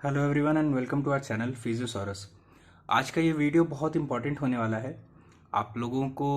Hello everyone and welcome to our channel Physiosaurus. आज का ये वीडियो बहुत इंपॉर्टेंट होने वाला है। आप लोगों को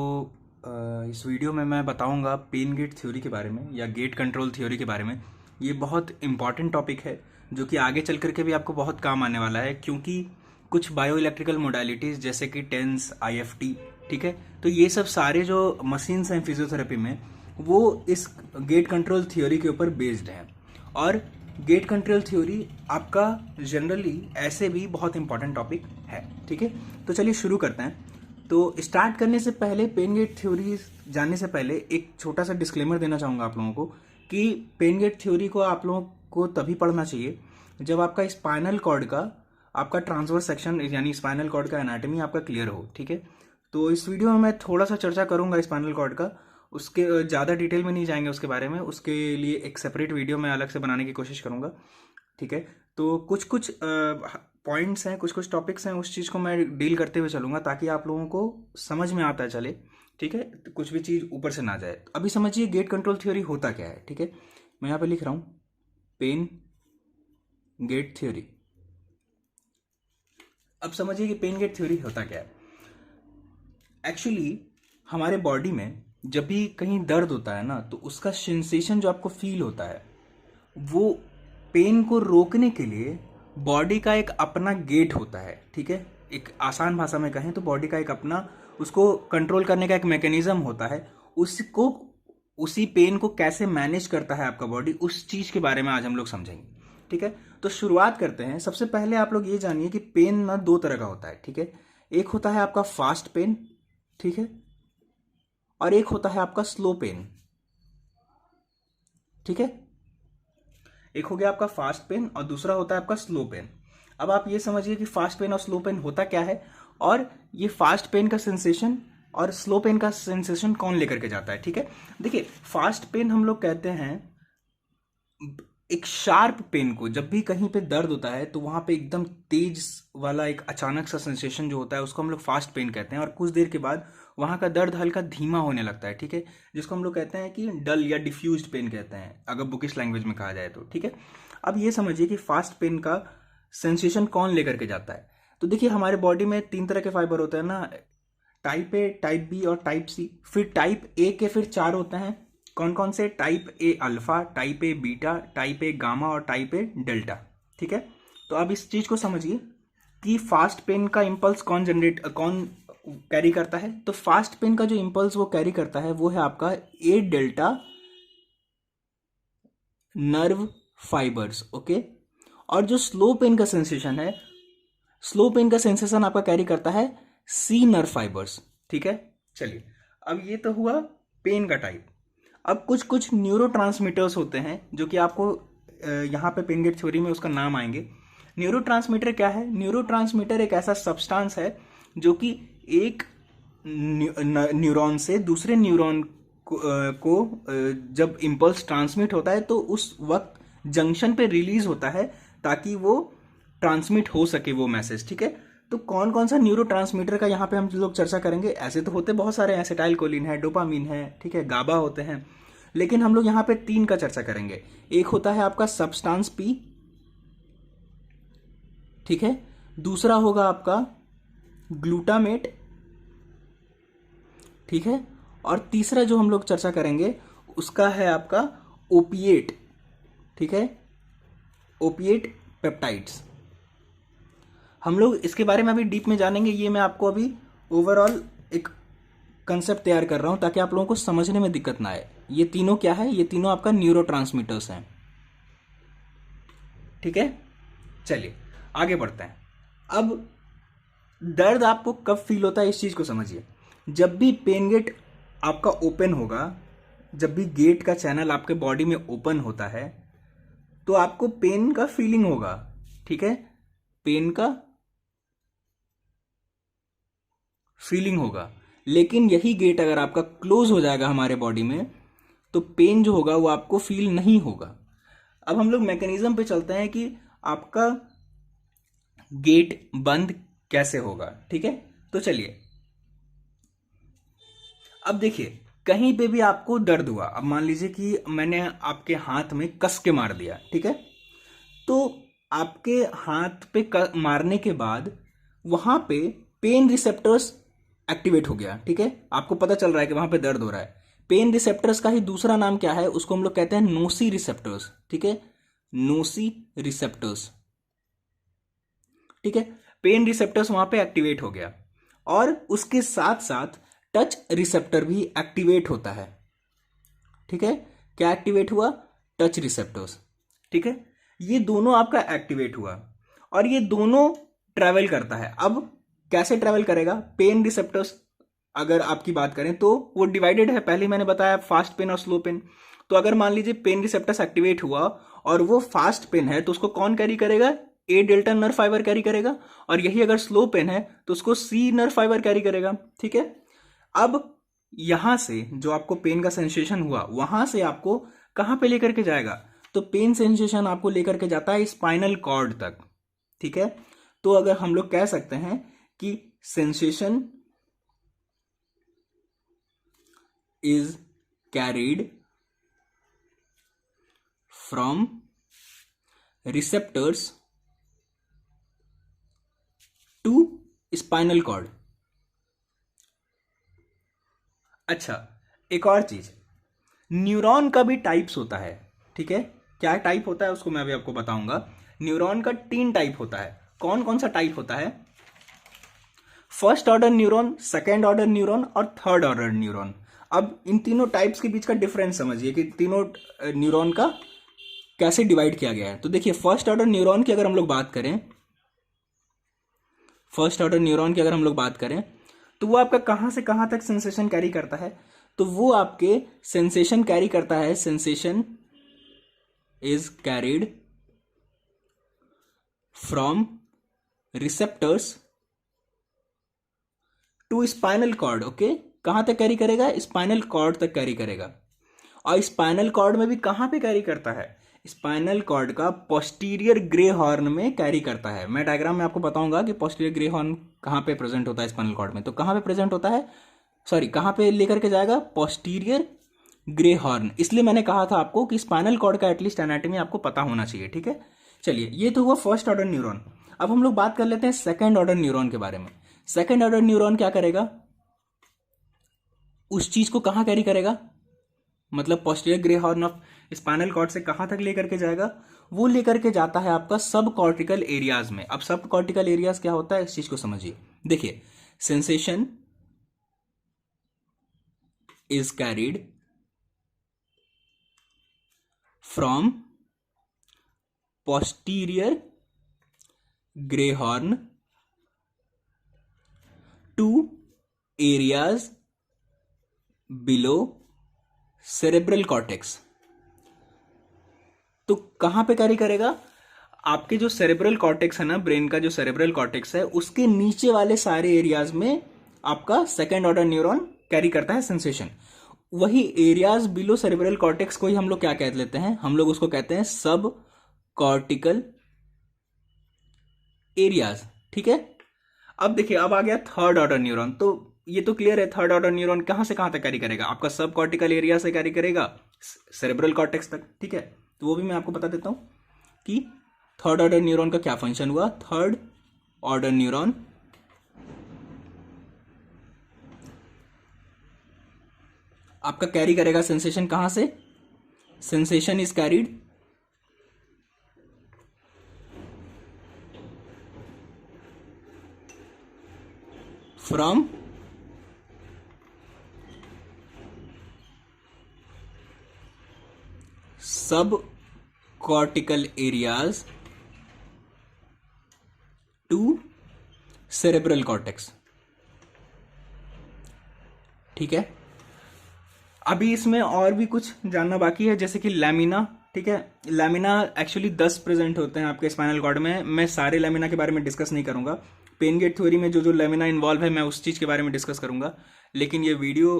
इस वीडियो में मैं बताऊंगा पेन गेट थ्योरी के बारे में या गेट कंट्रोल थ्योरी के बारे में। ये बहुत इंपॉर्टेंट टॉपिक है जो कि आगे चल करके भी आपको बहुत काम आने वाला है, क्योंकि कुछ बायो इलेक्ट्रिकल मोडालिटीज़ जैसे कि टेंस, आईएफटी, ठीक है, तो ये सब सारे जो मशीन्स हैं फिजियोथेरेपी में वो इस गेट कंट्रोल थ्योरी के ऊपर बेस्ड हैं। और गेट कंट्रोल थ्योरी आपका जनरली ऐसे भी बहुत इंपॉर्टेंट टॉपिक है, ठीक है। तो चलिए शुरू करते हैं। तो स्टार्ट करने से पहले, पेन गेट थ्योरी जानने से पहले एक छोटा सा डिस्क्लेमर देना चाहूँगा आप लोगों को कि पेन गेट थ्योरी को आप लोगों को तभी पढ़ना चाहिए जब आपका स्पाइनल कॉर्ड का आपका ट्रांसवर्स सेक्शन यानी स्पाइनल कॉर्ड का एनाटॉमी आपका क्लियर हो, ठीक है। तो इस वीडियो में मैं थोड़ा सा चर्चा करूंगा स्पाइनल कॉर्ड का, उसके ज़्यादा डिटेल में नहीं जाएंगे उसके बारे में। उसके लिए एक सेपरेट वीडियो मैं अलग से बनाने की कोशिश करूंगा, ठीक है। तो कुछ कुछ पॉइंट्स हैं, कुछ कुछ टॉपिक्स हैं, उस चीज़ को मैं डील करते हुए चलूंगा ताकि आप लोगों को समझ में आता चले, ठीक है। तो कुछ भी चीज़ ऊपर से ना जाए। तो अभी समझिए गेट कंट्रोल थ्योरी होता क्या है, ठीक है। मैं यहाँ पे लिख रहा हूँ पेन गेट थ्योरी। अब समझिए कि पेन गेट थ्योरी होता क्या है। एक्चुअली हमारे बॉडी में जब भी कहीं दर्द होता है ना, तो उसका सेंसेशन जो आपको फील होता है वो पेन को रोकने के लिए बॉडी का एक अपना गेट होता है, ठीक है। एक आसान भाषा में कहें तो बॉडी का एक अपना, उसको कंट्रोल करने का एक मैकेनिज्म होता है। उसको, उसी पेन को कैसे मैनेज करता है आपका बॉडी, उस चीज़ के बारे में आज हम लोग समझेंगे, ठीक है। तो शुरुआत करते हैं। सबसे पहले आप लोग ये जानिए कि पेन ना दो तरह का होता है, ठीक है। एक होता है आपका फास्ट पेन, ठीक है, और एक होता है आपका स्लो पेन, ठीक है। एक हो गया आपका फास्ट पेन और दूसरा होता है आपका स्लो पेन। अब आप ये समझिए कि फास्ट पेन और स्लो पेन होता क्या है, और ये फास्ट पेन का सेंसेशन और स्लो पेन का सेंसेशन कौन लेकर के जाता है, ठीक है। देखिए, फास्ट पेन हम लोग कहते हैं एक शार्प पेन को। जब भी कहीं पे दर्द होता है तो वहां पे एकदम तेज वाला एक अचानक सा सेंसेशन जो होता है उसको हम लोग फास्ट पेन कहते हैं, और कुछ देर के बाद वहां का दर्द हल्का धीमा होने लगता है, ठीक है, जिसको हम लोग कहते हैं कि डल या डिफ्यूज्ड पेन कहते हैं अगर बुकिश लैंग्वेज में कहा जाए तो, ठीक है। अब ये समझिए कि फास्ट पेन का सेंसेशन कौन लेकर के जाता है। तो देखिए, हमारे बॉडी में तीन तरह के फाइबर होते हैं ना, टाइप ए, टाइप बी और टाइप सी। फिर टाइप ए के फिर चार होते हैं। कौन कौन से? Type A alpha, type A beta, type A gamma और टाइप ए डेल्टा, ठीक है। तो अब इस चीज को समझिए कि फास्ट पेन का इंपल्स कौन कैरी करता है। तो फास्ट पेन का जो इंपल्स वो कैरी करता है वो है आपका ए डेल्टा नर्व फाइबर्स, ओके। और जो स्लो पेन का सेंसेशन है, स्लो पेन का सेंसेशन आपका कैरी करता है सी नर्व फाइबर्स, ठीक है। चलिए, अब ये तो हुआ पेन का टाइप। अब कुछ कुछ न्यूरोट्रांसमीटर्स होते हैं जो कि आपको यहाँ पे पेन गेट थ्योरी में उसका नाम आएंगे। न्यूरोट्रांसमीटर क्या है? न्यूरोट्रांसमीटर एक ऐसा सब्सटेंस है जो कि एक न्यूरॉन से दूसरे न्यूरॉन जब इम्पल्स ट्रांसमिट होता है तो उस वक्त जंक्शन पे रिलीज होता है ताकि वो ट्रांसमिट हो सके वो मैसेज, ठीक है। तो कौन कौन सा न्यूरो ट्रांसमीटर का यहाँ पे हम लोग चर्चा करेंगे? ऐसे तो होते बहुत सारे हैं, एसिटाइल कोलिन है, डोपामीन है, ठीक है, गाबा होते हैं, लेकिन हम लोग यहाँ पे तीन का चर्चा करेंगे। एक होता है आपका सब्सटेंस पी, ठीक है। दूसरा होगा आपका ग्लूटामेट, ठीक है। और तीसरा जो हम लोग चर्चा करेंगे उसका है आपका ओपिएट, ठीक है, ओपिएट पेप्टाइड्स। हम लोग इसके बारे में अभी डीप में जानेंगे। ये मैं आपको अभी ओवरऑल एक कंसेप्ट तैयार कर रहा हूं ताकि आप लोगों को समझने में दिक्कत ना आए। ये तीनों क्या है? ये तीनों आपका न्यूरोट्रांसमीटर्स हैं, ठीक है। चलिए आगे बढ़ते हैं। अब दर्द आपको कब फील होता है इस चीज को समझिए। जब भी पेन गेट आपका ओपन होगा, जब भी गेट का चैनल आपके बॉडी में ओपन होता है तो आपको पेन का फीलिंग होगा, ठीक है, पेन का फीलिंग होगा। लेकिन यही गेट अगर आपका क्लोज हो जाएगा हमारे बॉडी में तो पेन जो होगा वो आपको फील नहीं होगा। अब हम लोग मैकेनिज्म पे चलते हैं कि आपका गेट बंद कैसे होगा, ठीक है। तो चलिए, अब देखिए, कहीं पे भी आपको दर्द हुआ, अब मान लीजिए कि मैंने आपके हाथ में कस के मार दिया, ठीक है। तो आपके हाथ पे मारने के बाद वहां पे पेन रिसेप्टर्स एक्टिवेट हो गया, ठीक है, आपको पता चल रहा है कि वहां पे दर्द हो रहा है। पेन रिसेप्टर्स का ही दूसरा नाम क्या है, उसको हम लोग कहते हैं नोसी रिसेप्टर्स, ठीक है, नोसी रिसेप्टर्स, ठीक है। पेन रिसेप्टर्स वहां पे एक्टिवेट हो गया और उसके साथ साथ टच रिसेप्टर भी एक्टिवेट होता है, ठीक है। क्या एक्टिवेट हुआ, टच रिसेप्टर्स, ठीक है। ये दोनों आपका एक्टिवेट हुआ और ये दोनों ट्रैवल करता है। अब कैसे ट्रैवल करेगा, पेन रिसेप्टर्स अगर आपकी बात करें तो वो डिवाइडेड है, पहले मैंने बताया फास्ट पेन और स्लो पेन। तो अगर मान लीजिए पेन रिसेप्टर्स एक्टिवेट हुआ और वो फास्ट पेन है तो उसको कौन कैरी करेगा, ए डेल्टा नर्व फाइबर कैरी करेगा, और यही अगर स्लो पेन है तो उसको सी नर्व फाइबर कैरी करेगा, ठीक है। अब यहां से जो आपको पेन का सेंसेशन हुआ वहां से आपको कहां पे लेकर के जाएगा, तो पेन सेंसेशन आपको लेकर के जाता है स्पाइनल कॉर्ड तक, ठीक है। तो अगर हम लोग कह सकते हैं कि sensation is carried from receptors to spinal cord. अच्छा, एक और चीज, न्यूरॉन का भी टाइप्स होता है, ठीक है। क्या टाइप होता है उसको मैं अभी आपको बताऊंगा। न्यूरॉन का 3 टाइप होता है। कौन कौन सा टाइप होता है, first order neuron, second order neuron और थर्ड ऑर्डर न्यूरॉन। अब इन तीनों टाइप्स के बीच का डिफरेंस समझिए कि तीनों न्यूरॉन का कैसे डिवाइड किया गया है। तो देखिए, फर्स्ट ऑर्डर न्यूरॉन की अगर हम लोग बात करें, फर्स्ट ऑर्डर न्यूरॉन की अगर हम लोग बात करें तो वो आपका कहां से कहां तक सेंसेशन कैरी करता है, तो वो आपके सेंसेशन कैरी करता है, sensation is carried from receptors to spinal cord, okay. कहां तक कैरी करेगा, स्पाइनल कॉर्ड तक कैरी करेगा। और स्पाइनल कॉर्ड में भी कहां पे कैरी करता है, स्पाइनल कॉर्ड का पोस्टीरियर ग्रे हॉर्न में कैरी करता है। मैं डायग्राम में आपको बताऊंगा कि पोस्टीरियर ग्रे हॉर्न कहां पे प्रेजेंट होता है स्पाइनल कॉर्ड में। तो कहां पे प्रेजेंट होता है, सॉरी कहां पे लेकर के जाएगा, पोस्टीरियर ग्रे हॉर्न। इसलिए मैंने कहा था आपको कि स्पाइनल कॉर्ड का एटलीस्ट एनाटॉमी आपको पता होना चाहिए, ठीक है। चलिए, ये तो हुआ फर्स्ट ऑर्डर न्यूरॉन। अब हम लोग बात कर लेते हैं सेकेंड ऑर्डर न्यूरॉन के बारे में। सेकेंड ऑर्डर न्यूरॉन क्या करेगा, उस चीज को कहां कैरी करेगा, मतलब posterior grey horn of spinal cord से कहां तक लेकर के जाएगा, वो लेकर के जाता है आपका सब कॉर्टिकल एरियाज में। अब सब कॉर्टिकल एरियाज क्या होता है, इस चीज को समझिए। देखिए, sensation is carried from posterior grey horn to areas below cerebral cortex. तो कहां पे कैरी करेगा, आपके जो सेरेब्रल कॉर्टेक्स है ना, ब्रेन का जो सेरेब्रल कॉर्टेक्स है, उसके नीचे वाले सारे एरियाज में आपका सेकेंड ऑर्डर न्यूरॉन कैरी करता है सेंसेशन। वही एरियाज बिलो सेरेब्रल कॉर्टेक्स को ही हम लोग क्या कह लेते हैं, हम लोग उसको कहते हैं सब कॉर्टिकल एरियाज, ठीक है। अब देखिए, अब आ गया थर्ड ऑर्डर न्यूरॉन। तो ये तो क्लियर है, थर्ड ऑर्डर न्यूरॉन कहां से कहां तक कैरी करेगा, आपका सब कॉर्टिकल एरिया से कैरी करेगा सेरेब्रल कॉर्टेक्स तक, ठीक है। तो वो भी मैं आपको बता देता हूं कि थर्ड ऑर्डर न्यूरॉन का क्या फंक्शन हुआ। थर्ड ऑर्डर न्यूरॉन आपका कैरी करेगा सेंसेशन कहां से, sensation is carried from subcortical areas to cerebral cortex, ठीक है। अभी इसमें और भी कुछ जानना बाकी है, जैसे कि लैमिना, ठीक है। लैमिना एक्चुअली 10 प्रेजेंट होते हैं आपके स्पाइनल कॉर्ड में। मैं सारे लैमिना के बारे में डिस्कस नहीं करूंगा। पेन गेट थ्योरी में जो जो लैमिना इन्वॉल्व है मैं उस चीज़ के बारे में डिस्कस करूंगा, लेकिन ये वीडियो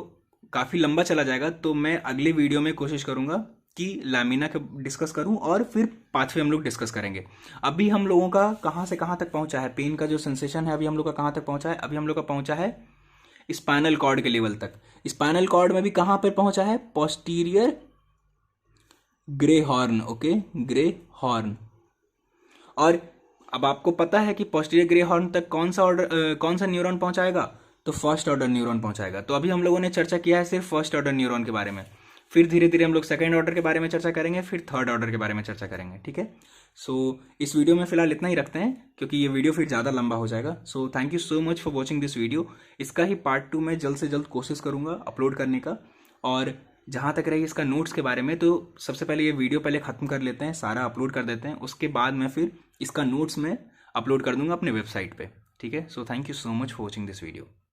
काफ़ी लंबा चला जाएगा। तो मैं अगले वीडियो में कोशिश करूंगा कि लैमिना के डिस्कस करूं और फिर पाथवे हम लोग डिस्कस करेंगे। अभी हम लोगों का कहाँ से कहाँ तक पहुंचा है, पेन का जो सेंसेशन है अभी हम लोग का कहाँ तक पहुंचा है, अभी हम लोग का पहुंचा है स्पाइनल कॉर्ड के लेवल तक। स्पाइनल कॉर्ड में भी कहां पर पहुंचा है, posterior grey horn, okay, grey horn. और अब आपको पता है कि पोस्टीरियर ग्रे हॉर्न तक कौन सा न्यूरॉन पहुंचाएगा, तो फर्स्ट ऑर्डर न्यूरॉन पहुंचाएगा। तो अभी हम लोगों ने चर्चा किया है सिर्फ फर्स्ट ऑर्डर न्यूरॉन के बारे में, फिर धीरे धीरे हम लोग सेकंड ऑर्डर के बारे में चर्चा करेंगे, फिर थर्ड ऑर्डर के बारे में चर्चा करेंगे, ठीक है। सो इस वीडियो में फिलहाल इतना ही रखते हैं, क्योंकि ये वीडियो फिर ज़्यादा लंबा हो जाएगा। So thank you so much for watching this video. इसका ही पार्ट 2 में जल्द से जल्द कोशिश करूँगा अपलोड करने का। और जहाँ तक रही इसका नोट्स के बारे में, तो सबसे पहले ये वीडियो पहले ख़त्म कर लेते हैं, सारा अपलोड कर देते हैं, उसके बाद मैं फिर इसका नोट्स में अपलोड कर दूंगा अपने वेबसाइट पे, ठीक है। So thank you so much for watching this video.